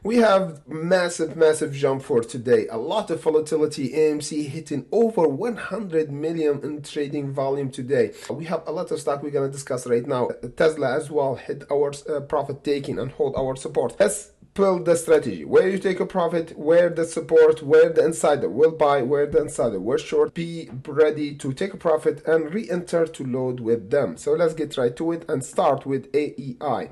We have massive jump for today. A lot of volatility. AMC hitting over 100 million in trading volume today. We have a lot of stock we're gonna discuss right now. Tesla as well hit our profit taking and hold our support. Let's build the strategy. Where you take a profit, where the support, where the insider will buy, where the insider will short. Be ready to take a profit and re-enter to load with them. So let's get right to it and start with AEI.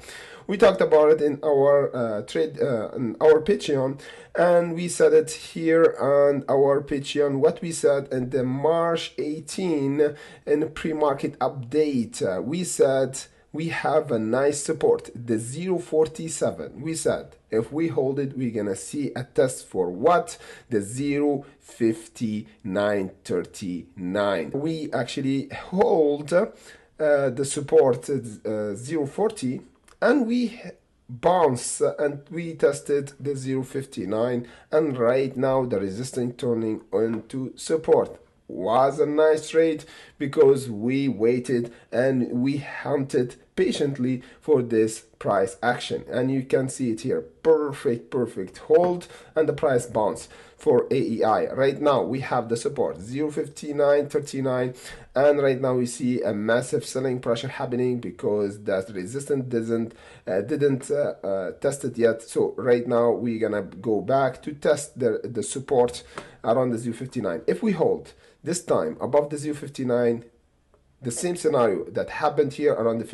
We talked about it in our in our Patreon, and we said it here on our Patreon. What we said in the March 18 in the pre-market update, we said we have a nice support, the 0.47. We said if we hold it, we're gonna see a test for what? The 0.5939. We actually hold the support 0.40, and we bounce and we tested the 0.59, and right now the resistance turning into support. Was a nice trade because we waited and we hunted patiently for this price action, and you can see it here. Perfect hold and the price bounce for AEI. Right now we have the support 0.5939, and right now we see a massive selling pressure happening because that resistance didn't test it yet. So right now we're gonna go back to test the support around the 0.59. If we hold this time above the 0.59, the same scenario that happened here around the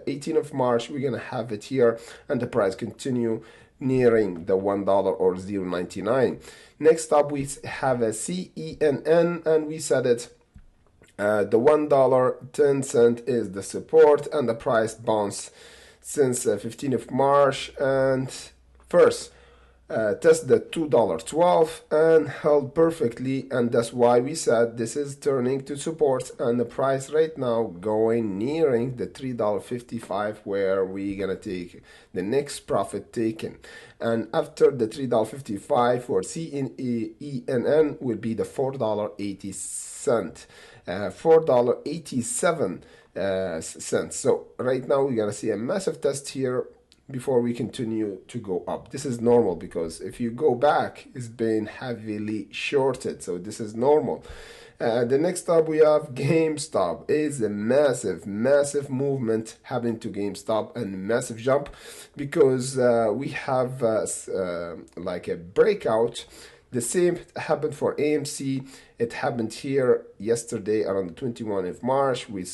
18th of March, we're gonna have it here, and the price continue nearing the $1 or 0.99. Next up we have a CENN, and we said it, the $1.10 is the support, and the price bounced since 15th of March, and first test the $2.12 and held perfectly, and that's why we said this is turning to support, and the price right now going nearing the $3.55 where we're gonna take the next profit taken. And after the $3.55 for CENN will be the $4.80, $4.87 So right now we're gonna see a massive test here before we continue to go up. This is normal because if you go back, it's been heavily shorted, so this is normal. The next up we have Gamestop. Is a massive movement happening to Gamestop and massive jump because we have like a breakout. The same happened for AMC. It happened here yesterday around the 21st of March. We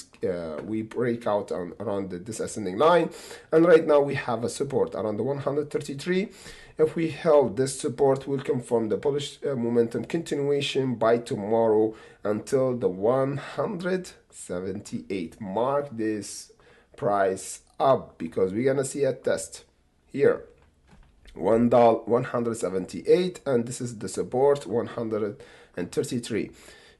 break out on around this ascending line, and right now we have a support around the 133. If we held this support, will confirm the bullish momentum continuation by tomorrow until the 178. Mark this price up because we're gonna see a test here. $178, and this is the support 133.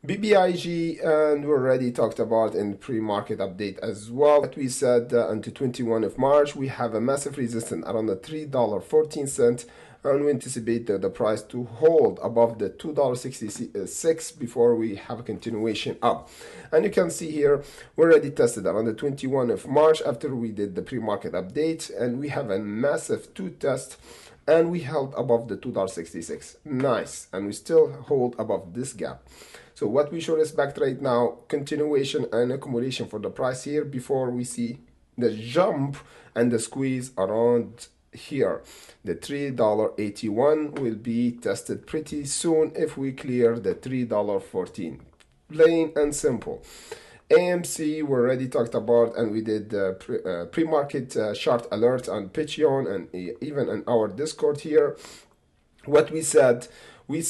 BBIG, and we already talked about in pre-market update as well. What we said until 21st of March, we have a massive resistance around the $3.14, and we anticipate the price to hold above the $2.66 before we have a continuation up. And you can see here we already tested around the 21st of March after we did the pre-market update, and we have a massive two test, and we held above the $2.66. Nice, and we still hold above this gap. So what we should expect right now, continuation and accumulation for the price here before we see the jump and the squeeze around here. The $3.81 will be tested pretty soon if we clear the $3.14. Plain and simple. AMC we already talked about, and we did pre-market chart alert on Patreon and even in our Discord here. What we said we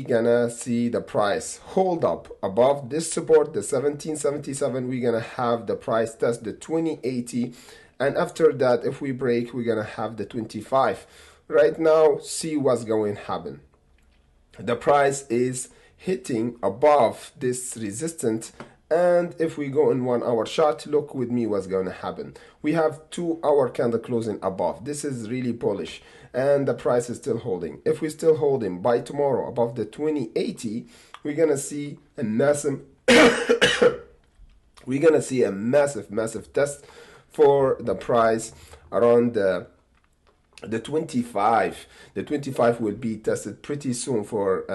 gonna see the price hold up above this support, the 1777. We're gonna have the price test the 2080, and after that, if we break, we're gonna have the 25. Right now, see what's going to happen. The price is hitting above this resistance, and if we go in 1 hour chart, look with me what's going to happen. We have 2 hour candle closing above. This is really bullish, and the price is still holding. If we still holding by tomorrow above the 2080, we're gonna see a massive we're gonna see a massive test for the price around the the 25. The 25 will be tested pretty soon for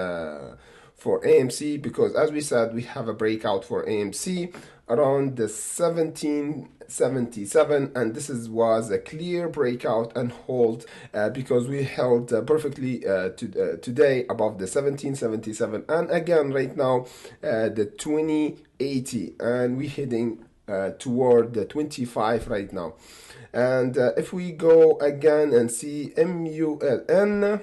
AMC, because as we said, we have a breakout for AMC around the 1777, and was a clear breakout and hold, because we held perfectly today above the 1777, and again right now the 2080, and we're heading toward the 25 right now. And if we go again and see MULN,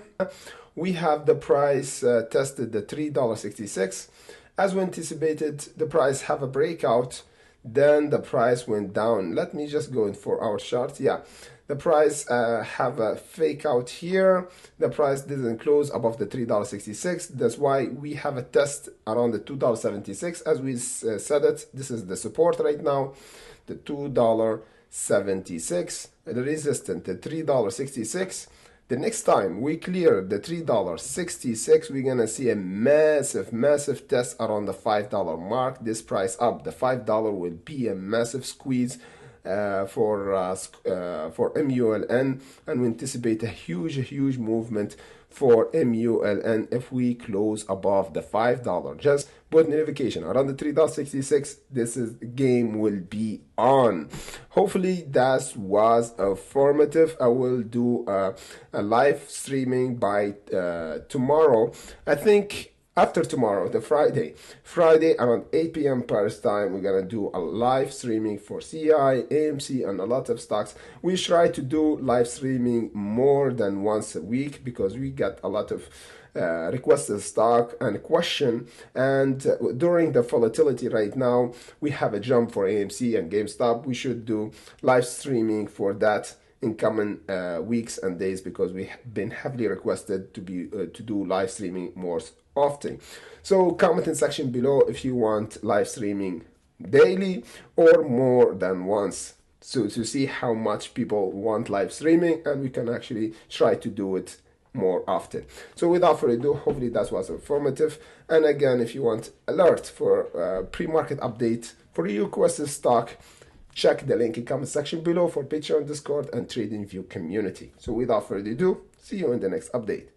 we have the price tested the $3.66. As we anticipated, the price have a breakout, then the price went down. Let me just go in for our chart. Yeah, the price have a fake out here. The price didn't close above the $3.66. That's why we have a test around the $2.76. As we said it, this is the support right now, the $2.76, the resistance, the $3.66. The next time we clear the $3.66, we're gonna see a massive test around the $5 mark. This price up, the $5 will be a massive squeeze for MULN, and we anticipate a huge movement for MULN if we close above the $5. Just put notification around the $3.66. This is game will be on. Hopefully that was informative. I will do a live streaming by tomorrow. I think after tomorrow, the Friday around 8 p.m. Paris time, we're gonna do a live streaming for CI, AMC, and a lot of stocks. We try to do live streaming more than once a week because we get a lot of requested stock and question. And during the volatility right now, we have a jump for AMC and Gamestop. We should do live streaming for that in coming weeks and days, because we have been heavily requested to do live streaming more often. So comment in section below if you want live streaming daily or more than once, so to see how much people want live streaming, and we can actually try to do it more often. So without further ado, hopefully that was informative. And again, if you want alert for pre-market update for your requested stock, check the link in comment section below for Patreon, Discord, and TradingView community. So without further ado, see you in the next update.